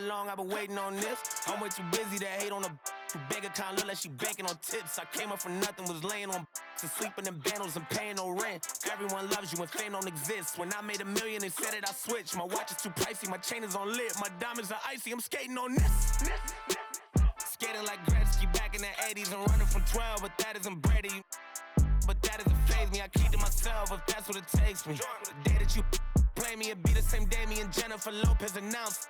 long I've been waiting on this. I'm way too busy to hate on a bank account, look like she banking on tips. I came up from nothing, was laying on and sleeping in bundles and paying no rent. Everyone loves you when fame don't exist. When I made $1 million, they said it, I switched. My watch is too pricey, my chain is on lit. My diamonds are icy, I'm skating on this. Skating like Gretzky back in the 80s and running from 12, but that isn't Brady. But that doesn't faze me, I keep to myself if that's what it takes me. The day that you play me, it be the same day me and Jennifer Lopez announced.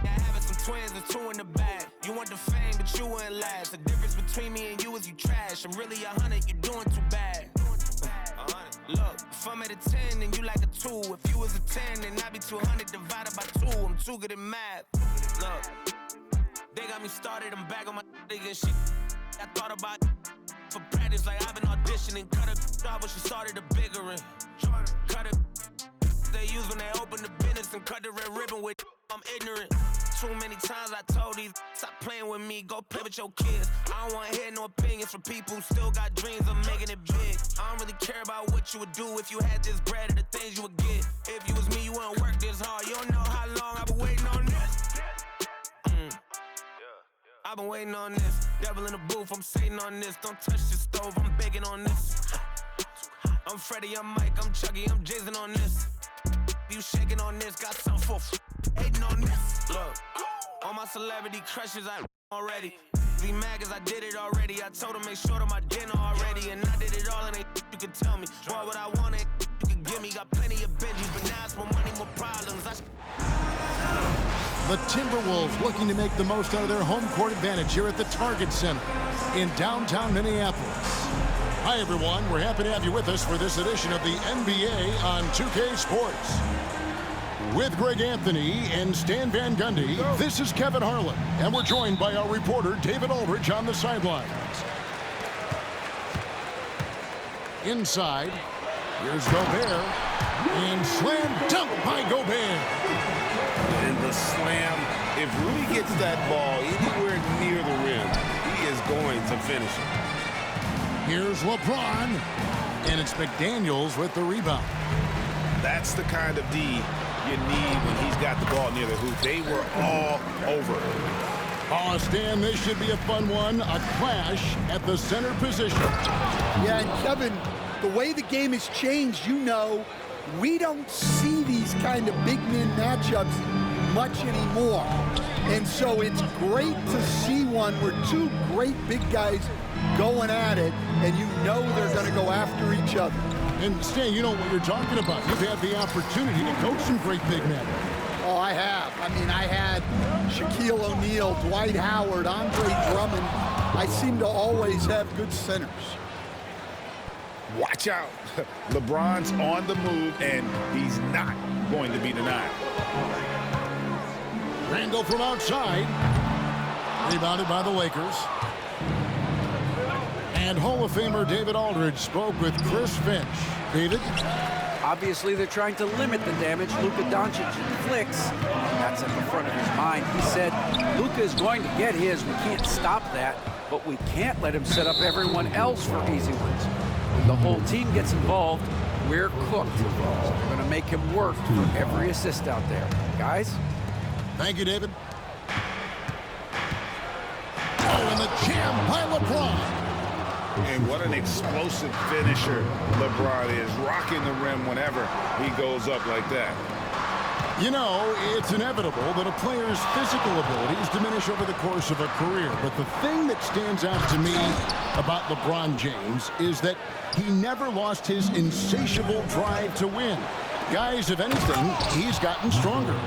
Yeah, having some twins, there's 2 in the bag. You want the fame, but you wouldn't last. The difference between me and you is you trash. I'm really 100, you're doing too bad. Look, if I'm at a 10, then you like a 2. If you was a 10, then I'd be 200 divided by 2. I'm too good at math. Look, they got me started, I'm back on my nigga shit. I thought about for practice, like I've been auditioning. Cut a off when she started a bigger one. Cut it. They use when they open the business and cut the red ribbon with I'm ignorant. Too many times I told these stop playing with me, go play with your kids. I don't wanna hear no opinions from people who still got dreams of making it big. I don't really care about what you would do if you had this bread or the things you would get. If you was me, you wouldn't work this hard. You don't know how long I've been waiting on this. I've been waiting on this. Devil in the booth, I'm sitting on this. Don't touch the stove, I'm baking on this. I'm Freddie, I'm Mike, I'm Chucky, I'm Jason on this. You shaking on this, got something for hating on this. Look, all my celebrity crushes I already. Be mad cause I did it already. I told them make sure to my dinner already. And I did it all and they you can tell me. Boy, what I want it, you can give me. Got plenty of Benjis, but now it's more money, more problems. The Timberwolves looking to make the most out of their home court advantage here at the Target Center in downtown Minneapolis. Hi, everyone. We're happy to have you with us for this edition of the NBA on 2K Sports. With Greg Anthony and Stan Van Gundy, this is Kevin Harlan, and we're joined by our reporter, David Aldridge, on the sidelines. Inside, here's Gobert, and slam dunk by Gobert. And the slam, if Rudy gets that ball anywhere near the rim, he is going to finish it. Here's LeBron, and it's McDaniels with the rebound. That's the kind of D you need when he's got the ball near the hoop. They were all over. Oh, Stan, this should be a fun one. A clash at the center position. Yeah, and Kevin, the way the game has changed, you know, we don't see these kind of big men matchups much anymore. And so it's great to see one where 2 great big guys going at it, and you know they're going to go after each other. And Stan, you know what you're talking about. You've had the opportunity to coach some great big men. Oh, I have. I mean, I had Shaquille O'Neal, Dwight Howard, Andre Drummond. I seem to always have good centers. Watch out. LeBron's on the move, and he's not going to be denied. Randall from outside. Rebounded by the Lakers. And Hall of Famer David Aldridge spoke with Chris Finch. David? Obviously, they're trying to limit the damage Luka Doncic inflicts. That's at the front of his mind. He said, Luka is going to get his. We can't stop that, but we can't let him set up everyone else for easy ones. When the whole team gets involved, we're cooked. So we're going to make him work for every assist out there. Guys? Thank you, David. Oh, and the jam by LeBron. And what an explosive finisher LeBron is, rocking the rim whenever he goes up like that. You know, it's inevitable that a player's physical abilities diminish over the course of a career. But the thing that stands out to me about LeBron James is that he never lost his insatiable drive to win. Guys, if anything, he's gotten stronger.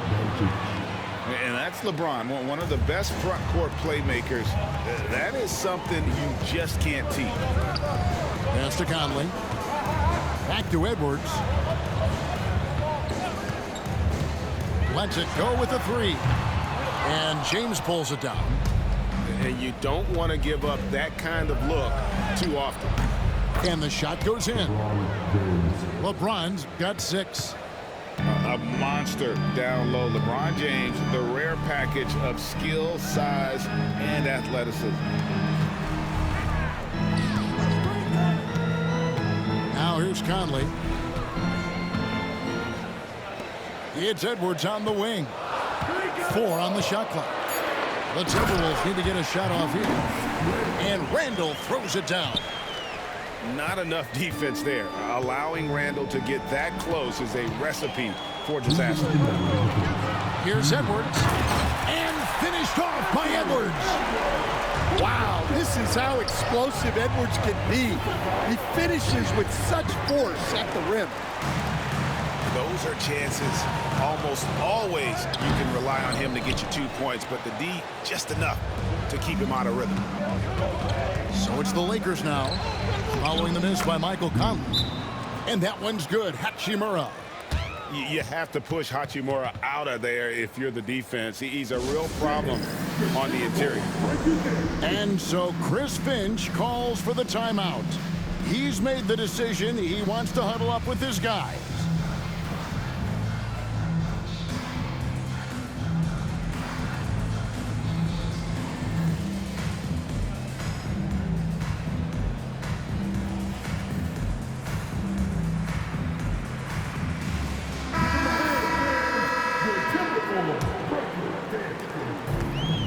And that's LeBron, one of the best front court playmakers. That is something you just can't teach. Pass to Conley. Back to Edwards. Lets it go with a 3. And James pulls it down. And you don't want to give up that kind of look too often. And the shot goes in. LeBron's got 6. A monster down low. LeBron James, the rare package of skill, size, and athleticism. Now here's Conley. It's Edwards on the wing. 4 on the shot clock. The Timberwolves need to get a shot off here. And Randall throws it down. Not enough defense there. Allowing Randall to get that close is a recipe for disaster. Here's Edwards. And finished off by Edwards. Wow, this is how explosive Edwards can be. He finishes with such force at the rim. Those are chances almost always you can rely on him to get you 2 points, but the D just enough to keep him out of rhythm. So it's the Lakers now, following the miss by Michael Conley. And that one's good. Hachimura. You have to push Hachimura out of there if you're the defense. He's a real problem on the interior. And so Chris Finch calls for the timeout. He's made the decision. He wants to huddle up with his guys.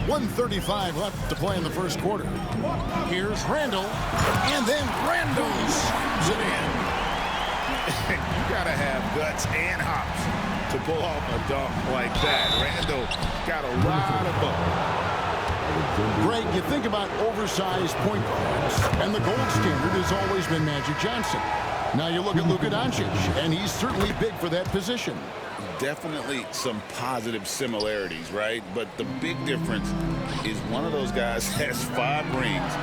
.135 left to play in the first quarter. Here's Randall, and then Randall slams it in. You gotta have guts and hops to pull off a dunk like that. Randall got a lot of ball. Greg, you think about oversized point guards, and the gold standard has always been Magic Johnson. Now you look at Luka Doncic, and he's certainly big for that position. Definitely some positive similarities, right? But the big difference is one of those guys has 5 rings,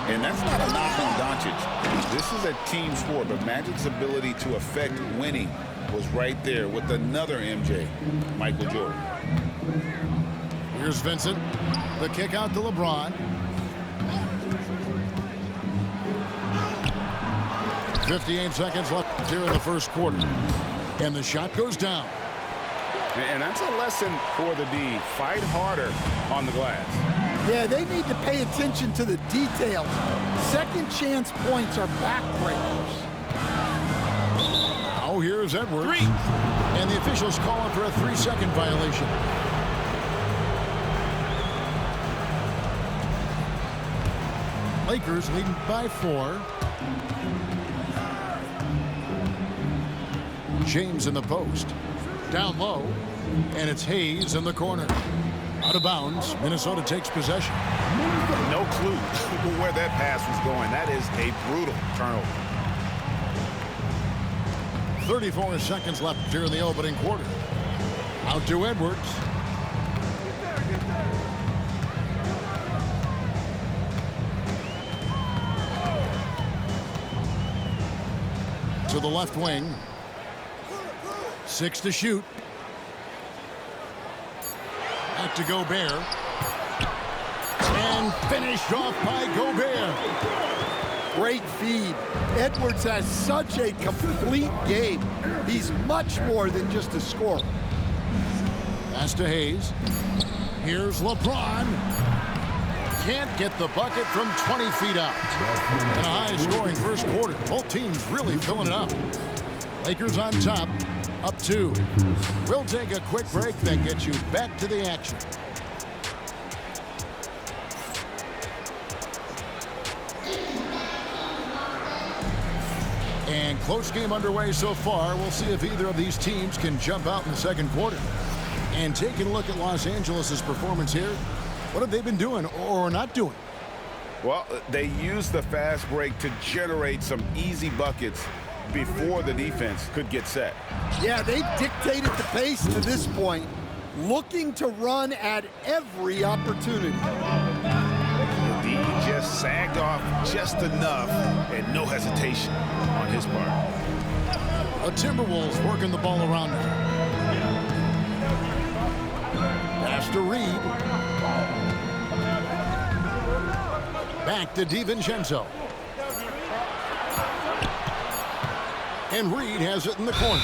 and that's not a knock on Doncic. This is a team sport, but Magic's ability to affect winning was right there with another MJ, Michael Jordan. Here's Vincent. The kick out to LeBron. 58 seconds left here in the first quarter. And the shot goes down. And that's a lesson for the D. Fight harder on the glass. Yeah, they need to pay attention to the details. Second chance points are backbreakers. Oh, here's Edwards. 3. And the officials calling for a 3-second violation. Lakers leading by 4. James in the post. Down low, and it's Hayes in the corner. Out of bounds, Minnesota takes possession. No clue where that pass was going. That is a brutal turnover. 34 seconds left here in the opening quarter. Out to Edwards. To the left wing. 6 to shoot. Back to Gobert. And finished off by Gobert. Great feed. Edwards has such a complete game. He's much more than just a scorer. Pass to Hayes. Here's LeBron. Can't get the bucket from 20 feet out. In a high-scoring first quarter. Both teams really filling it up. Lakers on top. Up 2. We'll take a quick break, then get you back to the action. And close game underway so far. We'll see if either of these teams can jump out in the second quarter. And taking a look at Los Angeles' performance here, what have they been doing or not doing? Well, they used the fast break to generate some easy buckets before the defense could get set. Yeah, they've dictated the pace to this point, looking to run at every opportunity. The D just sagged off just enough and no hesitation on his part. The Timberwolves working the ball around now. Pass to Reed. Back to DiVincenzo. And Reed has it in the corner.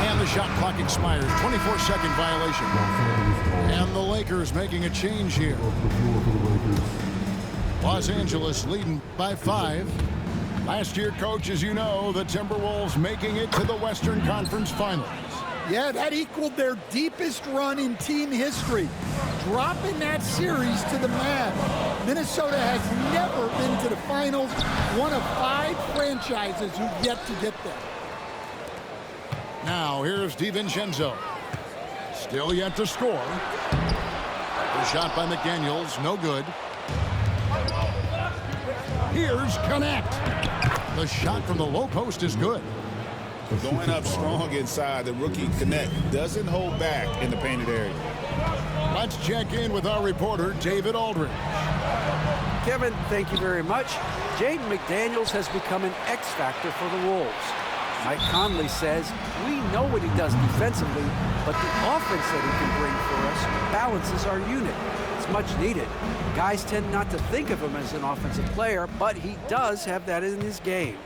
And the shot clock expires. 24-second violation. And the Lakers making a change here. Los Angeles leading by 5. Last year, coach, as you know, the Timberwolves making it to the Western Conference Finals. Yeah, that equaled their deepest run in team history. Dropping that series to the Mavs. Minnesota has never been to the finals. One of 5 franchises who've yet to get there. Now here's DiVincenzo. Still yet to score. The shot by McDaniels, no good. Here's Connect. The shot from the low post is good. Going up strong inside, the rookie Connect doesn't hold back in the painted area. Let's check in with our reporter, David Aldridge. Kevin, thank you very much. Jaden McDaniels has become an X factor for the Wolves. Mike Conley says, we know what he does defensively, but the offense that he can bring for us balances our unit. It's much needed. Guys tend not to think of him as an offensive player, but he does have that in his game.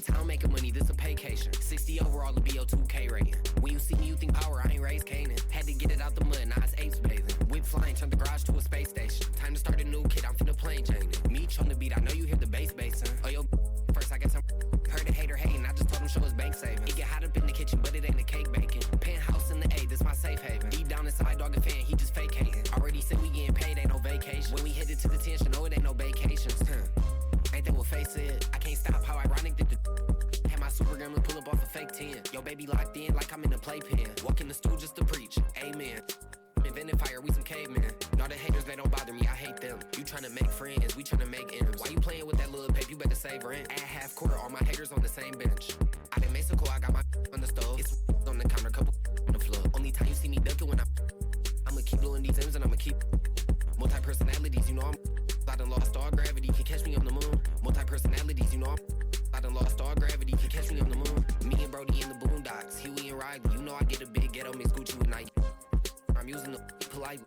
Town making money, this a paycation. 60 overall, the BO2K rating. When you see me, you think power, I ain't raised Canaan. Had to get it out the mud, now it's apes bathing. Whip flying, turned the garage to a space station. Time to start a new kid, I'm finna plane Jane. Meech on the beat, I know you hear the bass basin. Oh, yo, first I got some heard a hater hating, I just told him show his bank savings. It get hot up in the kitchen, but it ain't a cake baking. Penthouse in the A, this my safe haven. Deep down inside, dog a fan, he just fake hating. Already said we getting paid, ain't no vacation. When we headed to the tension, no, it ain't no vacations. Ain't that what face it? I can't stop, how ironic that the super gremlin pull up off a fake 10. Yo, baby locked in like I'm in a playpen. Walk in the stool just to preach. Amen. Invented fire, we some cavemen. All the haters, they don't bother me, I hate them. You tryna make friends, we tryna make ends. Why you playing with that little pape? You better save rent. At half court, all my haters on the same bench. I done Mexico, I got my on the stove. It's on the counter, couple on the floor. Only time you see me ducking when I'ma keep blowing these M's and I'ma keep multi-personalities, you know I'm I done lost all gravity, can catch me on the moon. Multi-personalities, you know I done lost all gravity, can catch me on the moon. Me and Brody in the boondocks, Huey and Riley. You know I get a big ghetto mix Gucci with Nike. I'm using the polite.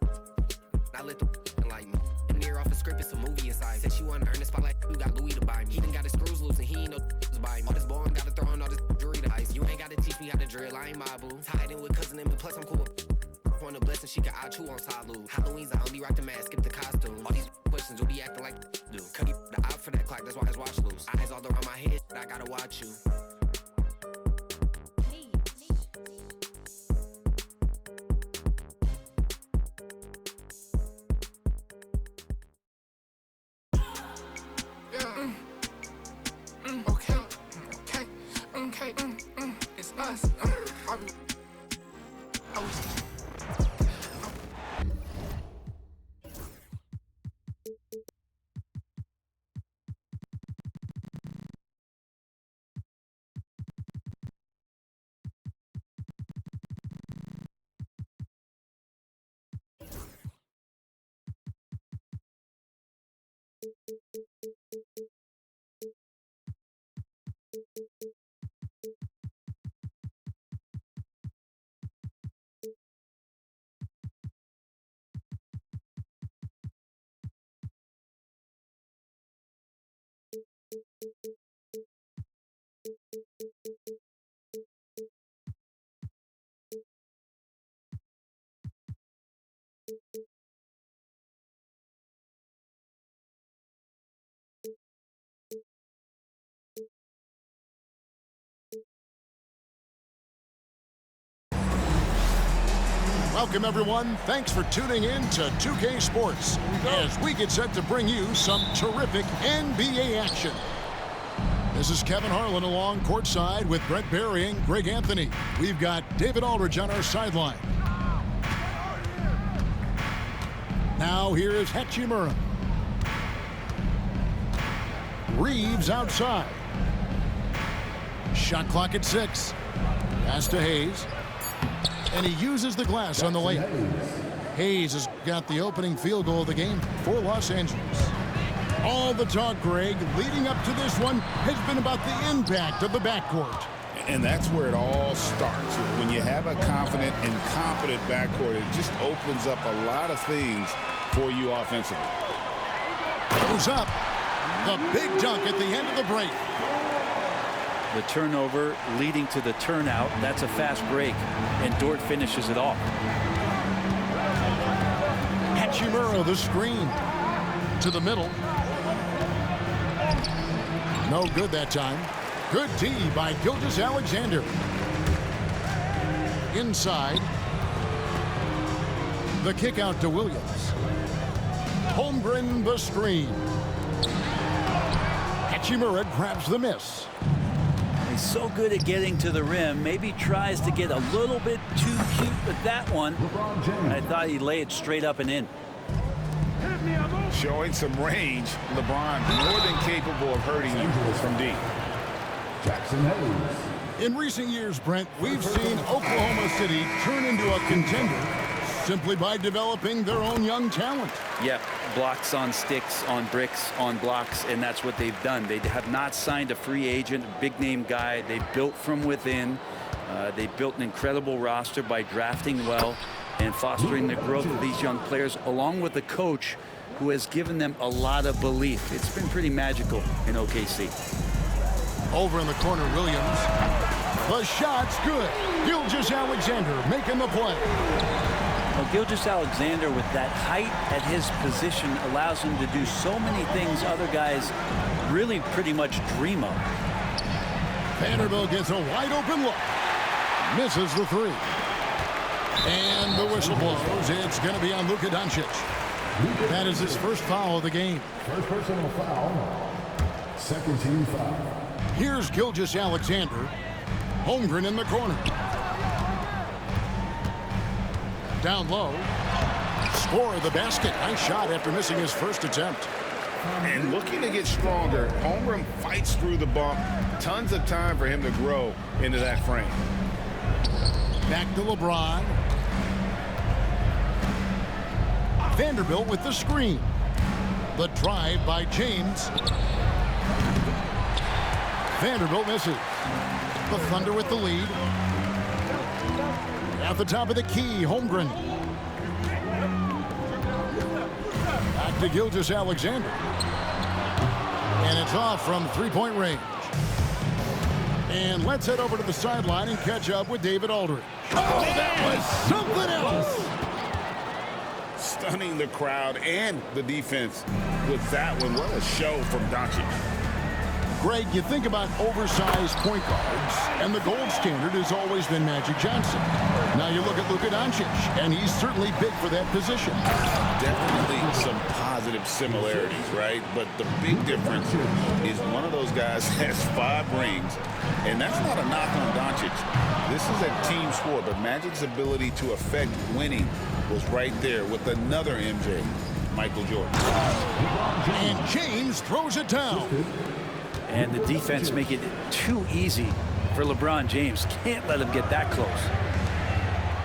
I let the like me. And near off a script, it's a movie inside. Said she wanna earn the spotlight, you got Louis to buy me. He done got his screws loose and he ain't no buy me. All this boy gotta throw on all this jewelry to ice. You ain't gotta teach me how to drill, I ain't my boo. Tied in with cousin and plus I'm cool. On a blessing, she got chew on salute. Halloween's I only rock the mask, skip the costume. All these questions will be acting like do. Cut the out for that clock, that's why his watch loose. Eyes all around my head, I gotta watch you. Okay, it's us. Welcome, everyone. Thanks for tuning in to 2K Sports as we get set to bring you some terrific NBA action. This is Kevin Harlan along courtside with Brett Barry and Greg Anthony. We've got David Aldridge on our sideline. Now here is Hachimura. Reeves outside. Shot clock at 6. Pass to Hayes. And he uses the glass on the layup. Hayes has got the opening field goal of the game for Los Angeles. All the talk, Greg, leading up to this one has been about the impact of the backcourt. And that's where it all starts. When you have a confident and competent backcourt, it just opens up a lot of things for you offensively. Goes up. The big dunk at the end of the break. The turnover leading to the turnout. That's a fast break, and Dort finishes it off. Hachimura, the screen to the middle. No good that time. Good D by Gilgeous-Alexander. Inside. The kick out to Williams. Holmgren, the screen. Hachimura grabs the miss. He's so good at getting to the rim. Maybe tries to get a little bit too cute with that one. I thought he'd lay it straight up and in. Showing some range, LeBron more than capable of hurting you from deep. Jackson Hayes. In recent years, Brent, we've seen Oklahoma City turn into a contender simply by developing their own young talent. Yeah, blocks on sticks, on bricks, on blocks, and that's what they've done. They have not signed a free agent, a big-name guy. They built from within. They built an incredible roster by drafting well and fostering the growth of these young players, along with a coach who has given them a lot of belief. It's been pretty magical in OKC. Over in the corner, Williams. The shot's good. Gilgeous-Alexander making the play. Well, Gilgeous-Alexander, with that height at his position, allows him to do so many things other guys really pretty much dream of. Vanderbilt gets a wide open look. Misses the three. And the whistle blows. It's going to be on Luka Doncic. That is his first foul of the game. First personal foul. Second team foul. Here's Gilgeous-Alexander. Holmgren in the corner. Down low. Score of the basket. Nice shot after missing his first attempt. And looking to get stronger, Holmgren fights through the bump. Tons of time for him to grow into that frame. Back to LeBron. Vanderbilt with the screen. The drive by James. Vanderbilt misses. The Thunder with the lead. At the top of the key, Holmgren. Back to Gilgeous-Alexander. And it's off from three-point range. And let's head over to the sideline and catch up with David Aldridge. Oh, that was something else! Stunning the crowd and the defense with that one. What a show from Doncic. Greg, you think about oversized point guards, and the gold standard has always been Magic Johnson. Now you look at Luka Doncic, and he's certainly big for that position. Definitely some positive similarities, right? But the big difference is one of those guys has 5 rings, and that's not a knock on Doncic. This is a team sport, but Magic's ability to affect winning was right there with another MJ, Michael Jordan. And James throws it down. And the defense make it too easy for LeBron James. Can't let him get that close.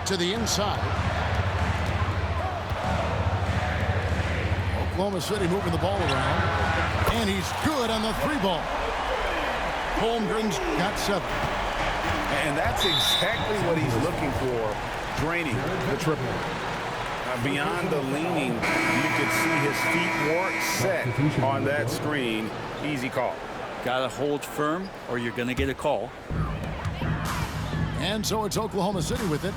To the inside. Oklahoma City moving the ball around. And he's good on the 3-ball. Holmgren's got 7. And that's exactly what he's looking for, draining the triple. Beyond the leaning, you could see his feet weren't set on that screen. Easy call. Got to hold firm or you're going to get a call. And so it's Oklahoma City with it.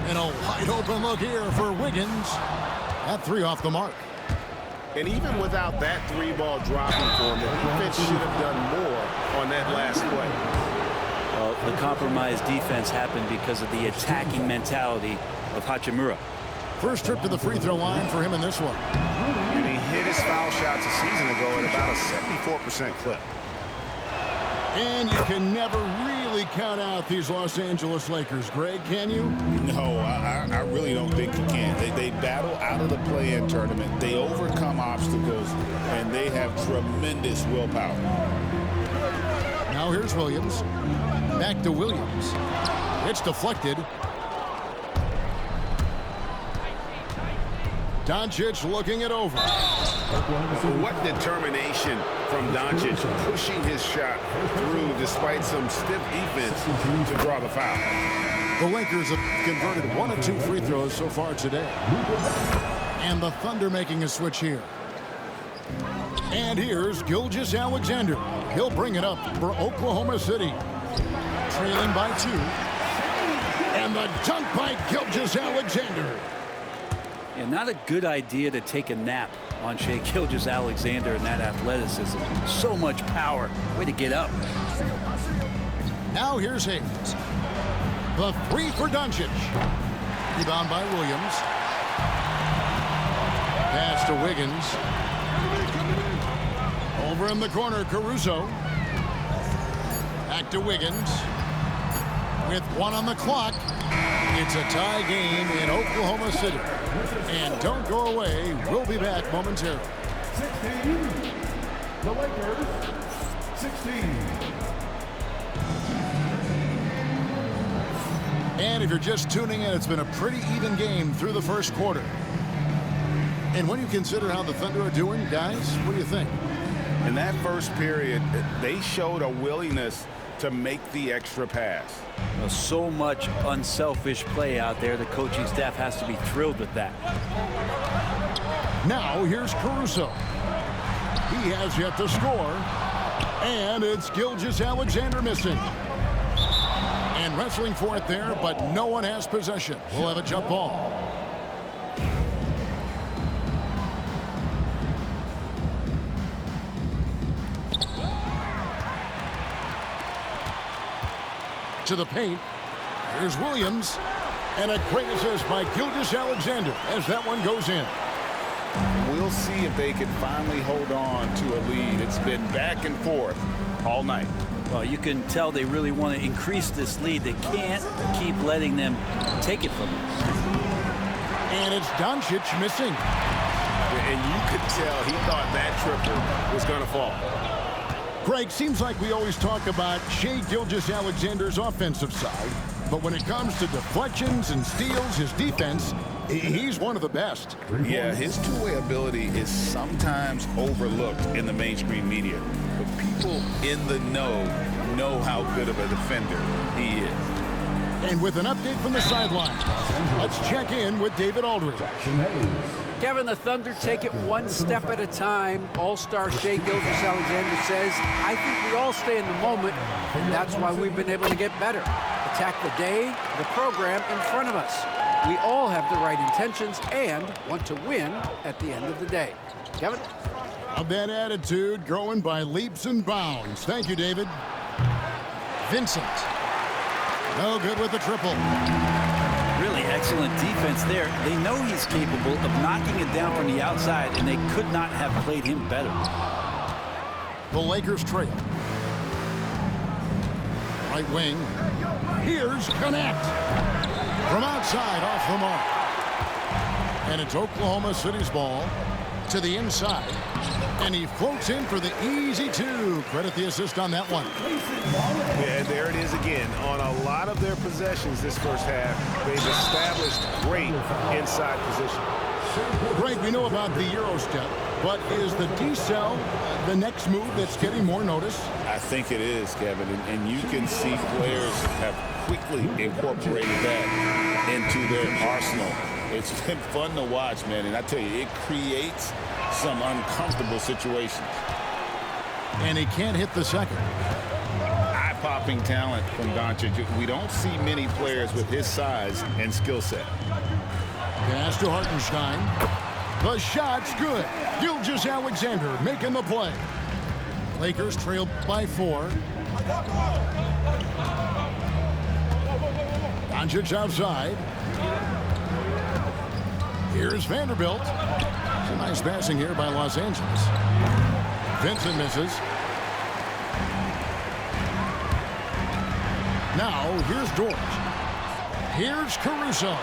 And a wide open look here for Wiggins. That 3 off the mark. And even without that 3-ball dropping for him, the defense should have done more on that last play. Well, the compromised defense happened because of the attacking mentality of Hachimura. First trip to the free throw line for him in this one. And he hit his foul shots a season ago at about a 74% clip. And you can never really count out these Los Angeles Lakers, Greg, can you? No, I really don't think you can. They battle out of the play-in tournament. They overcome obstacles, and they have tremendous willpower. Now here's Williams. Back to Williams. It's deflected. Doncic looking it over. What determination from Doncic, pushing his shot through despite some stiff defense to draw the foul. The Lakers have converted 1 of 2 free throws so far today. And the Thunder making a switch here. And here's Gilgeous-Alexander. He'll bring it up for Oklahoma City. Trailing by 2. And the dunk by Gilgeous-Alexander. And not a good idea to take a nap on Shai Gilgeous-Alexander and that athleticism. So much power. Way to get up. Now here's Hayes. The 3 for Doncic. Rebound by Williams. Pass to Wiggins. Over in the corner, Caruso. Back to Wiggins. With 1 on the clock, it's a tie game in Oklahoma City. And don't go away. We'll be back momentarily. 16. The Lakers, 16. And if you're just tuning in, it's been a pretty even game through the first quarter. And when you consider how the Thunder are doing, guys, what do you think? In that first period, they showed a willingness to make the extra pass. Well, so much unselfish play out there. The coaching staff has to be thrilled with that. Now here's Caruso. He has yet to score. And it's Gilgeous-Alexander missing. And wrestling for it there, but no one has possession. We'll have a jump ball. To the paint. Here's Williams. And a great assist by Gilgeous-Alexander as that one goes in. We'll see if they can finally hold on to a lead. It's been back and forth all night. Well, you can tell they really want to increase this lead. They can't keep letting them take it from them. And it's Doncic missing. And you could tell he thought that triple was going to fall. Greg, seems like we always talk about Shai Gilgeous-Alexander's offensive side, but when it comes to deflections and steals, his defense, he's one of the best. Yeah, his two-way ability is sometimes overlooked in the mainstream media, but people in the know how good of a defender he is. And with an update from the sideline, let's check in with David Aldridge. Kevin, the Thunder take it one step at a time. All-star Shai Gilgeous-Alexander says, I think we all stay in the moment, and that's why we've been able to get better. Attack the day, the program in front of us. We all have the right intentions and want to win at the end of the day. Kevin? Of that attitude growing by leaps and bounds. Thank you, David. Vincent. No good with the triple. Really excellent defense there. They know he's capable of knocking it down from the outside, and they could not have played him better. The Lakers trail. Right wing. Here's Connect. From outside, off the mark. And it's Oklahoma City's ball to the inside. And he floats in for the easy 2. Credit the assist on that one. Yeah, there it is again. On a lot of their possessions this first half, they've established great inside position. Greg, we know about the Euro step, but is the decel the next move that's getting more notice? I think it is, Kevin, and you can see players have quickly incorporated that into their arsenal. It's been fun to watch, man, and I tell you, it creates some uncomfortable situations. And he can't hit the second. Eye-popping talent from Doncic. We don't see many players with his size and skill set. Pass to Hartenstein. The shot's good. Gilgeous-Alexander making the play. Lakers trail by 4. Doncic outside. Here's Vanderbilt. Some nice passing here by Los Angeles. Vincent misses. Now here's Dort. Here's Caruso.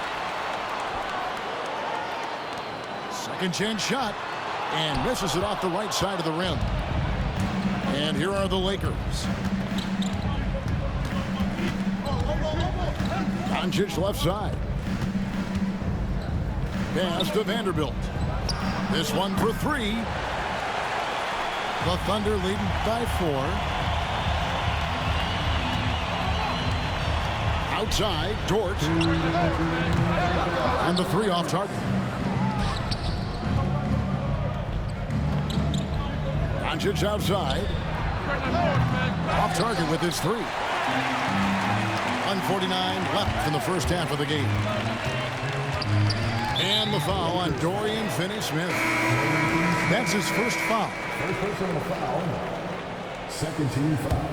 Second chance shot. And misses it off the right side of the rim. And here are the Lakers. Doncic left side. Pass to Vanderbilt. This one for 3. The Thunder leading by 4. Outside, Dort. And the 3 off target. Doncic outside. Off target with his three. 1:49 left in the first half of the game. And the foul on Dorian Finney-Smith. That's his first foul. First personal foul. Second team foul.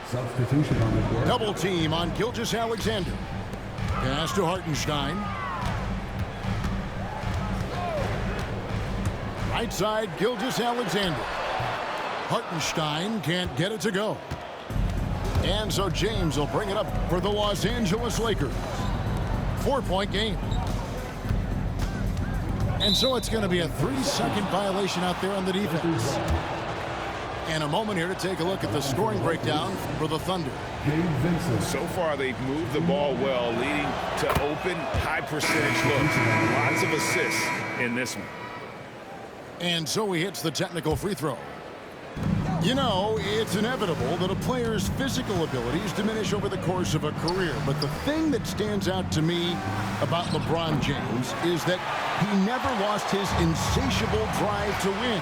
Substitution on the court. Double team on Gilgeous-Alexander. Pass to Hartenstein. Right side, Gilgeous-Alexander. Hartenstein can't get it to go. And so James will bring it up for the Los Angeles Lakers. 4-point game. And so it's going to be a 3-second violation out there on the defense. And a moment here to take a look at the scoring breakdown for the Thunder. So far, they've moved the ball well, leading to open, high-percentage looks. Lots of assists in this one. And so he hits the technical free throw. You know, it's inevitable that a player's physical abilities diminish over the course of a career. But the thing that stands out to me about LeBron James is that he never lost his insatiable drive to win.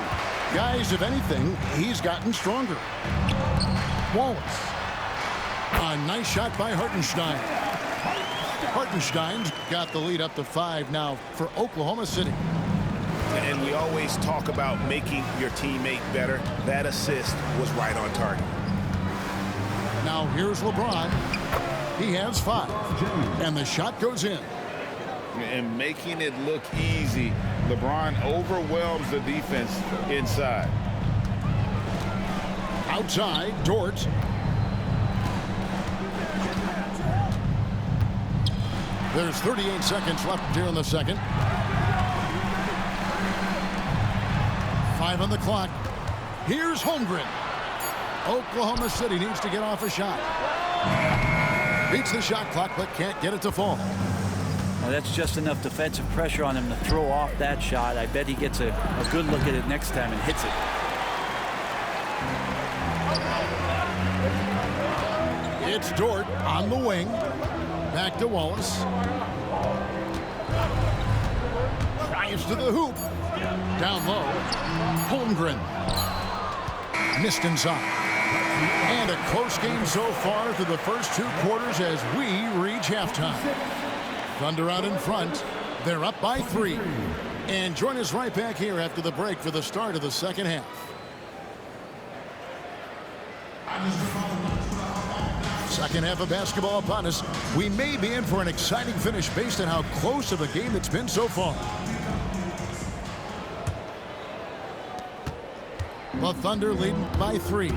Guys, if anything, he's gotten stronger. Wallace. A nice shot by Hartenstein. Hartenstein's got the lead up to 5 now for Oklahoma City. And we always talk about making your teammate better. That assist was right on target. Now here's LeBron. He has 5. And the shot goes in. And making it look easy, LeBron overwhelms the defense inside. Outside, Dort. There's 38 seconds left here in the second. 5 on the clock. Here's Holmgren. Oklahoma City needs to get off a shot. Beats the shot clock, but can't get it to fall. Well, that's just enough defensive pressure on him to throw off that shot. I bet he gets a good look at it next time and hits it. It's Dort on the wing. Back to Wallace. Drives to the hoop. Down low. Holmgren. Missed inside. And a close game so far through the first 2 quarters as we reach halftime. Thunder out in front. They're up by 3. And join us right back here after the break for the start of the second half. Second half of basketball upon us. We may be in for an exciting finish based on how close of a game it's been so far. The Thunder leading by 3.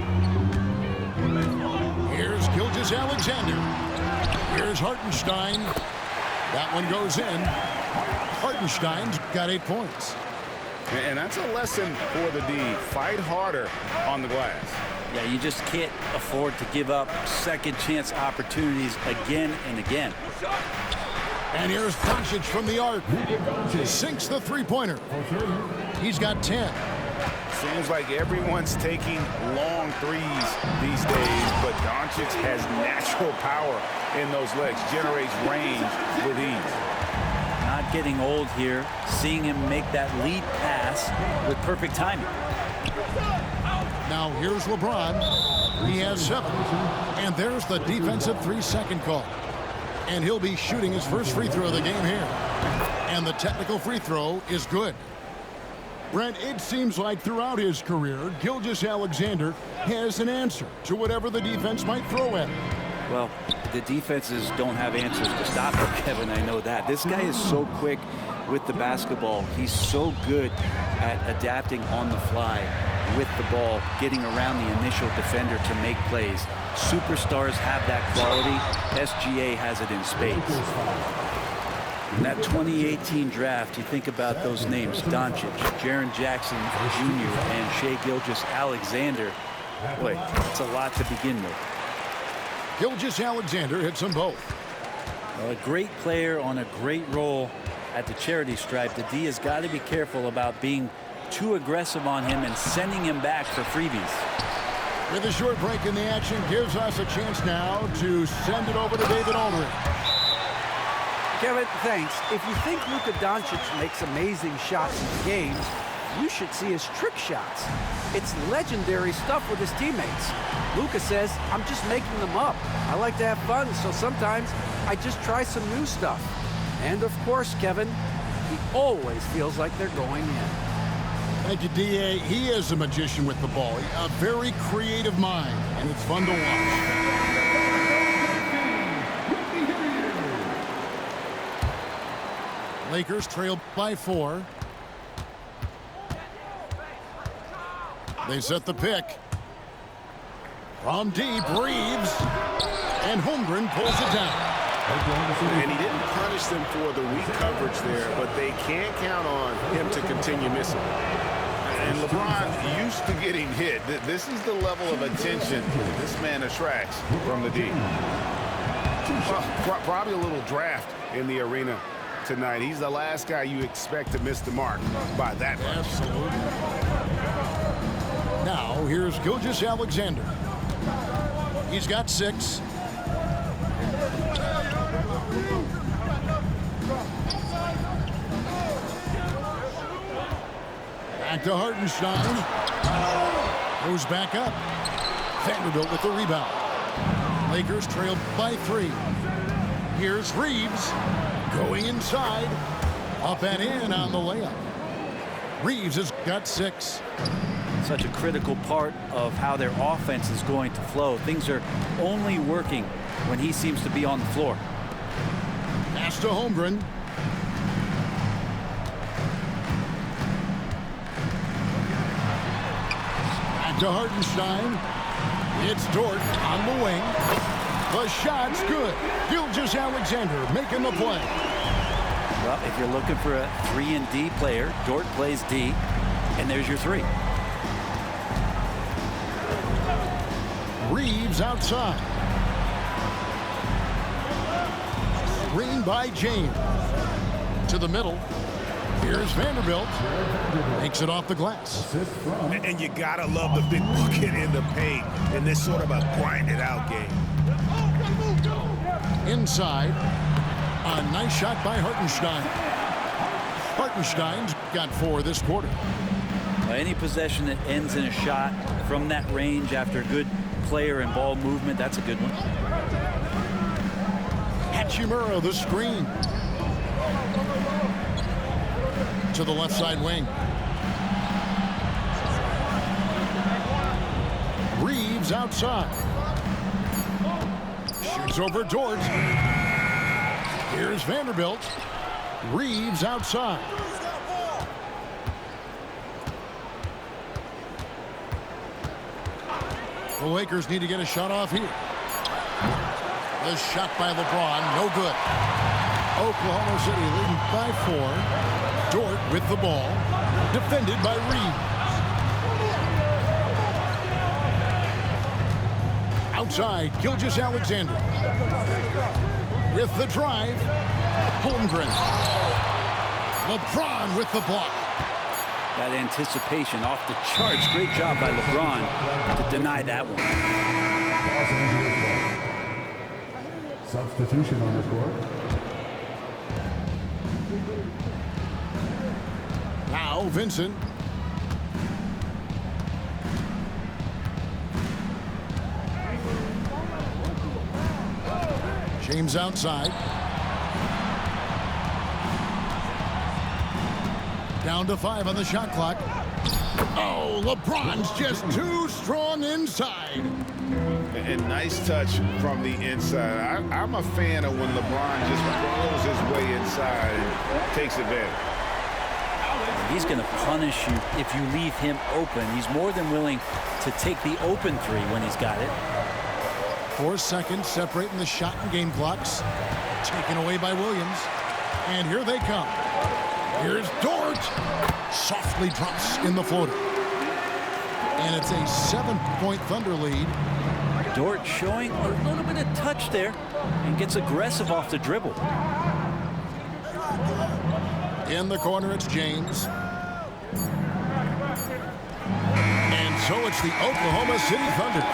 Here's Gilgeous-Alexander. Here's Hartenstein. That one goes in. Hartenstein's got 8 points. And that's a lesson for the D. Fight harder on the glass. Yeah, you just can't afford to give up second chance opportunities again and again. And here's Doncic from the arc. Sinks the three-pointer. He's got 10. Seems like everyone's taking long threes these days, but Doncic has natural power in those legs, generates range with ease. Not getting old here, seeing him make that lead pass with perfect timing. Now here's LeBron. He has 7. And there's the defensive 3-second call. And he'll be shooting his first free throw of the game here. And the technical free throw is good. Brent, it seems like throughout his career, Gilgeous-Alexander has an answer to whatever the defense might throw at him. Well, the defenses don't have answers to stop him, Kevin. I know that. This guy is so quick with the basketball. He's so good at adapting on the fly with the ball, getting around the initial defender to make plays. Superstars have that quality. SGA has it in spades. In that 2018 draft, you think about those names: Doncic, Jaren Jackson Jr., and Shai Gilgeous-Alexander. Boy, it's a lot to begin with. Gilgeous-Alexander hits them both. Well, a great player on a great role at the charity stripe. The D has got to be careful about being too aggressive on him and sending him back for freebies. With a short break in the action, gives us a chance now to send it over to David Aldridge. Kevin, thanks. If you think Luka Doncic makes amazing shots in the game, you should see his trick shots. It's legendary stuff with his teammates. Luka says, I'm just making them up. I like to have fun, so sometimes I just try some new stuff. And of course, Kevin, he always feels like they're going in. Thank you, D.A. He is a magician with the ball. A very creative mind, and it's fun to watch. Lakers trail by 4. They set the pick. From deep, Reeves. And Holmgren pulls it down. And he didn't punish them for the weak coverage there, but they can't count on him to continue missing. And LeBron used to getting hit. This is the level of attention this man attracts from the D. Probably a little draft in the arena tonight. He's the last guy you expect to miss the mark by that much. Absolutely. Now, here's Gilgeous-Alexander. He's got 6. Back to Hartenstein. Goes back up. Vanderbilt with the rebound. Lakers trail by 3. Here's Reeves. Going inside. Up and in on the layup. Reeves has got 6. Such a critical part of how their offense is going to flow. Things are only working when he seems to be on the floor. Pass to Holmgren. Back to Hartenstein. It's Dort on the wing. The shot's good. Gilgeous-Alexander making the play. Well, if you're looking for a 3-and-D player, Dort plays D, and there's your 3. Reeves outside. Screen by James. To the middle. Here's Vanderbilt. Makes it off the glass. And you gotta love the big bucket in the paint in this sort of a grinded-out game. Inside. A nice shot by Hartenstein. Hartenstein's got 4 this quarter. Any possession that ends in a shot from that range after good player and ball movement, that's a good one. Hachimura, the screen. To the left side wing. Reeves outside. Shoots over Dort. Here's Vanderbilt. Reeves outside. The Lakers need to get a shot off here. The shot by LeBron, no good. Oklahoma City leading by 4. Dort with the ball, defended by Reeves. Outside, Gilgeous-Alexander. With the drive, Holmgren. LeBron with the block. That anticipation off the charts. Great job by LeBron to deny that one. Substitution on the court. Now Vincent. James outside. Down to 5 on the shot clock. Oh, LeBron's just too strong inside. And nice touch from the inside. I'm a fan of when LeBron just throws his way inside and takes advantage. He's going to punish you if you leave him open. He's more than willing to take the open 3 when he's got it. 4 seconds separating the shot and game clocks. Taken away by Williams. And here they come. Here's Dort. Softly drops in the floater. And it's a 7-point Thunder lead. Dort showing a little bit of touch there and gets aggressive off the dribble. In the corner, it's James. And so it's the Oklahoma City Thunder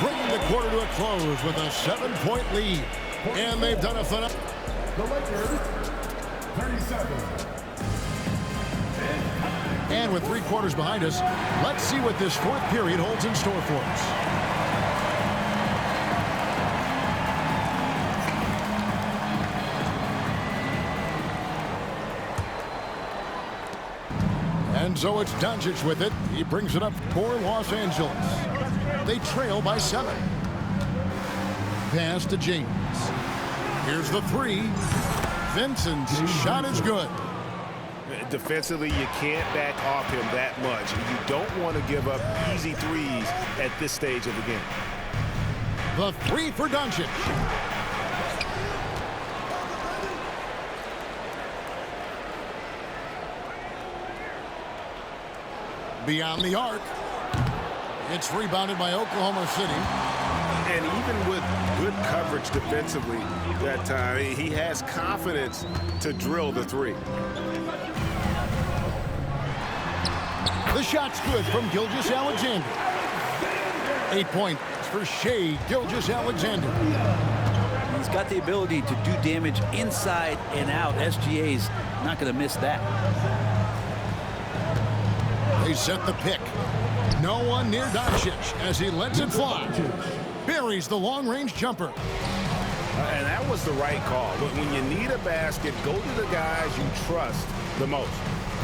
bringing the quarter to a close with a 7-point lead. And they've done a phenomenal. The Lakers, 37. And with 3 quarters behind us, let's see what this 4th period holds in store for us. And so it's Doncic with it. He brings it up for Los Angeles. They trail by 7. Pass to James. Here's the 3. Vincent's shot is good. Defensively, you can't back off him that much. You don't want to give up easy threes at this stage of the game. The 3 for Doncic. Beyond the arc. It's rebounded by Oklahoma City. And even with good coverage defensively that time, he has confidence to drill the 3. The shot's good from Gilgeous-Alexander. 8 points for Shai Gilgeous-Alexander. He's got the ability to do damage inside and out. SGA's not going to miss that. They set the pick. No one near Doncic as he lets it fly. Buries the long-range jumper. And that was the right call. When you need a basket, go to the guys you trust the most.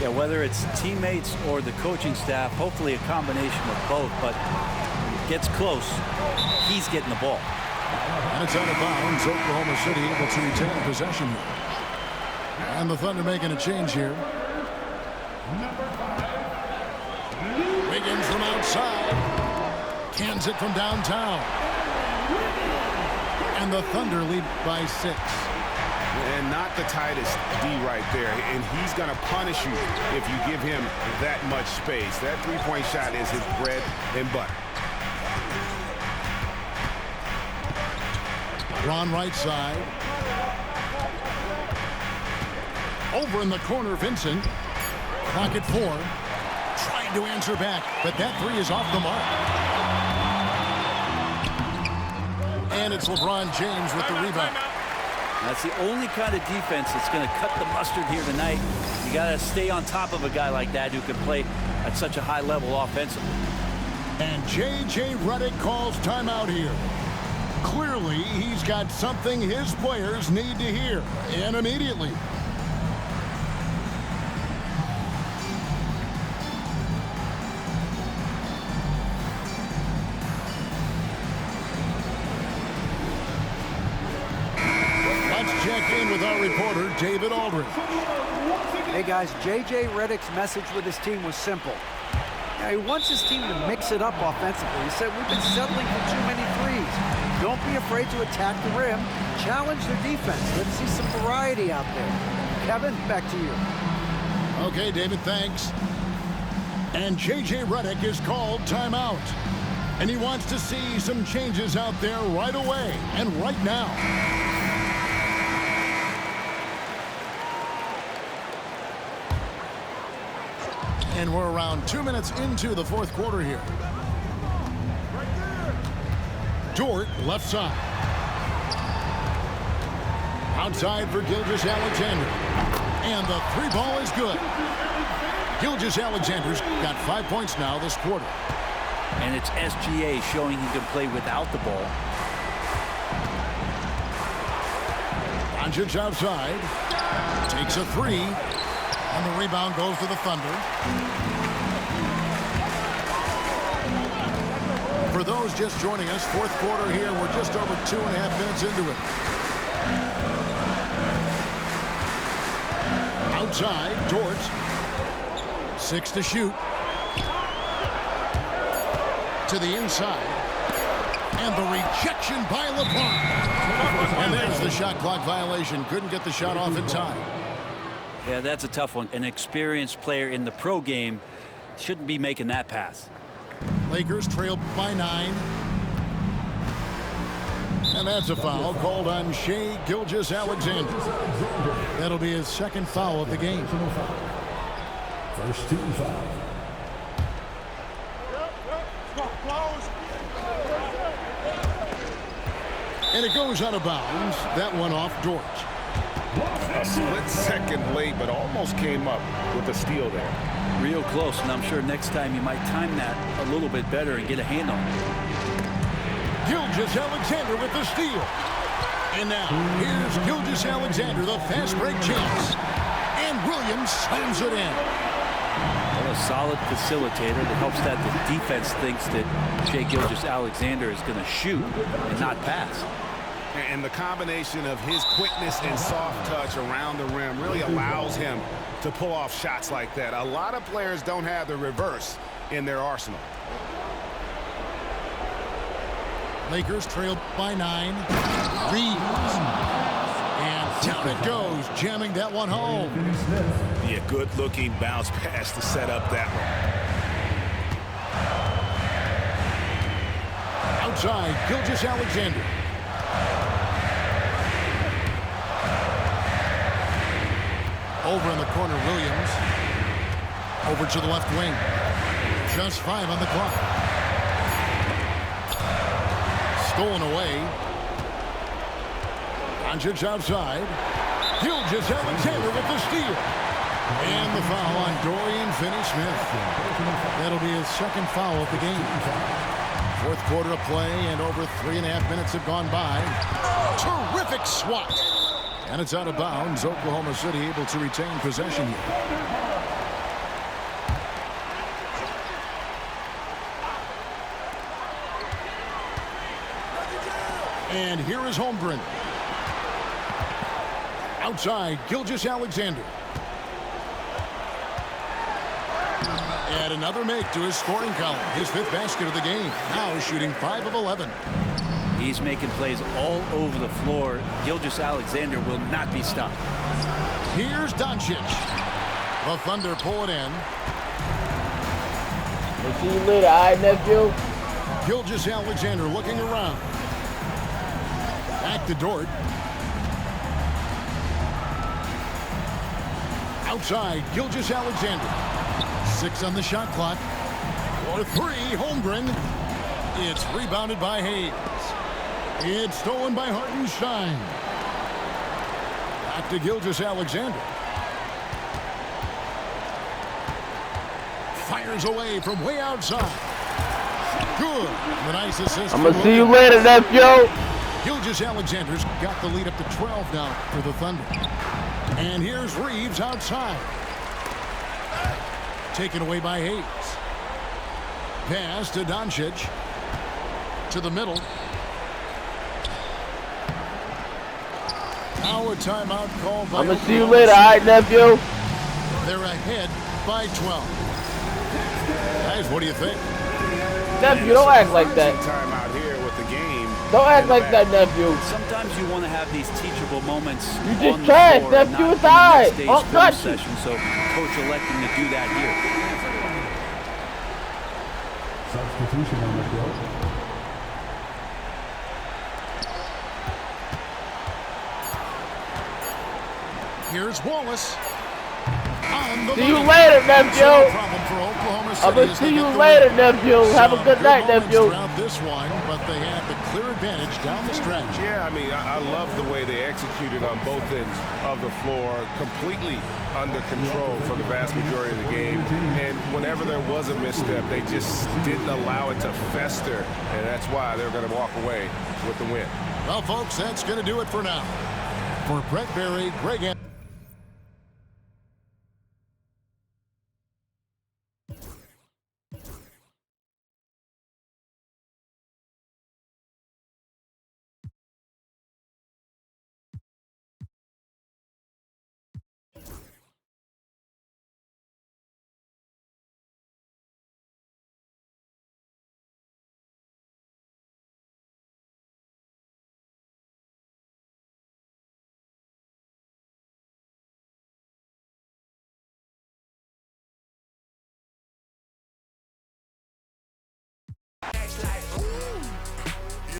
Yeah, whether it's teammates or the coaching staff, hopefully a combination of both, but when it gets close, he's getting the ball. And it's out of bounds. Oklahoma City able to retain possession. And the Thunder making a change here. Wiggins from outside. Cans it from downtown. And the Thunder lead by 6. And not the tightest D right there. And he's going to punish you if you give him that much space. That 3-point shot is his bread and butter. Ron right side. Over in the corner, Vincent. Clock at 4. Trying to answer back, but that 3 is off the mark. And it's LeBron James with the rebound. That's the only kind of defense that's going to cut the mustard here tonight. You got to stay on top of a guy like that who can play at such a high level offensively. And J.J. Redick calls timeout here. Clearly, he's got something his players need to hear, and immediately. Check in with our reporter, David Aldridge. Hey, guys, J.J. Redick's message with his team was simple. Now, he wants his team to mix it up offensively. He said, we've been settling for too many threes. Don't be afraid to attack the rim. Challenge their defense. Let's see some variety out there. Kevin, back to you. Okay, David, thanks. And J.J. Redick is called timeout. And he wants to see some changes out there right away and right now. And we're around 2 minutes into the 4th quarter here. Dort, left side. Outside for Gilgeous-Alexander. And the 3 ball is good. Gilgeous-Alexander's got 5 points now this quarter. And it's SGA showing he can play without the ball. Doncic outside. Takes a 3. And the rebound goes to the Thunder. For those just joining us, 4th quarter here. We're just over 2.5 minutes into it. Outside, Dort. 6 to shoot. To the inside. And the rejection by LeBron. And there's the shot clock violation. Couldn't get the shot off in time. Yeah, that's a tough one. An experienced player in the pro game shouldn't be making that pass. Lakers trail by 9. And that's a foul called on Shai Gilgeous-Alexander. That'll be his 2nd foul of the game. First team foul. And it goes out of bounds. That one off Dort. A split second late, but almost came up with a steal there. Real close, and I'm sure next time you might time that a little bit better and get a hand on it. Gilgeous-Alexander with the steal. And now, here's Gilgeous-Alexander, the fast break champs. And Williams slams it in. What a solid facilitator that helps that the defense thinks that Shai Gilgeous-Alexander is going to shoot and not pass. And the combination of his quickness and soft touch around the rim really allows him to pull off shots like that. A lot of players don't have the reverse in their arsenal. Lakers trail by 9. Reeves. And down it goes, jamming that one home. Yeah, good-looking bounce pass to set up that one. Outside, Gilgeous-Alexander. Over in the corner, Williams. Over to the left wing. Just 5 on the clock. Stolen away. Doncic outside. Gilgeous-Alexander with the steal. And the foul on Dorian Finney-Smith. That'll be his second foul of the game. Fourth quarter of play, and over 3.5 minutes have gone by. Terrific swat. And it's out of bounds. Oklahoma City able to retain possession here. And here is Holmgren. Outside, Gilgeous-Alexander. And another make to his scoring column. His 5th basket of the game. Now shooting 5 of 11. He's making plays all over the floor. Gilgeous-Alexander will not be stopped. Here's Doncic. The Thunder pull it in. We'll see you later, all right, nephew? Gilgeous-Alexander looking around. Back to Dort. Outside, Gilgeous-Alexander. 6 on the shot clock. For 3, Holmgren. It's rebounded by Hayes. It's stolen by Hartenstein. Back to Gilgeous-Alexander. Fires away from way outside. Good. The nice assist. I'm going to see you later, nephew. Gilgeous-Alexander's got the lead up to 12 now for the Thunder. And here's Reeves outside. Taken away by Hayes. Pass to Doncic. To the middle. Now a timeout called by... I'm going to see you later, all right, nephew? They're ahead by 12. Guys, what do you think? Nephew, don't act like that. Timeout here with the game. Don't act like that, nephew. Sometimes you want to have these teachable moments. You just tried, nephew. It's all right. I'll cut you. Session, so coach electing to do that here. Substitution on the field. Here's Wallace. See you later, nephew. I'm going to see you later, nephew. Have a good night, nephew. This one, but they had the clear advantage down the stretch. Yeah, I mean, I love the way they executed on both ends of the floor, completely under control for the vast majority of the game. And whenever there was a misstep, they just didn't allow it to fester, and that's why they're going to walk away with the win. Well, folks, that's going to do it for now. For Brett Barry, Greg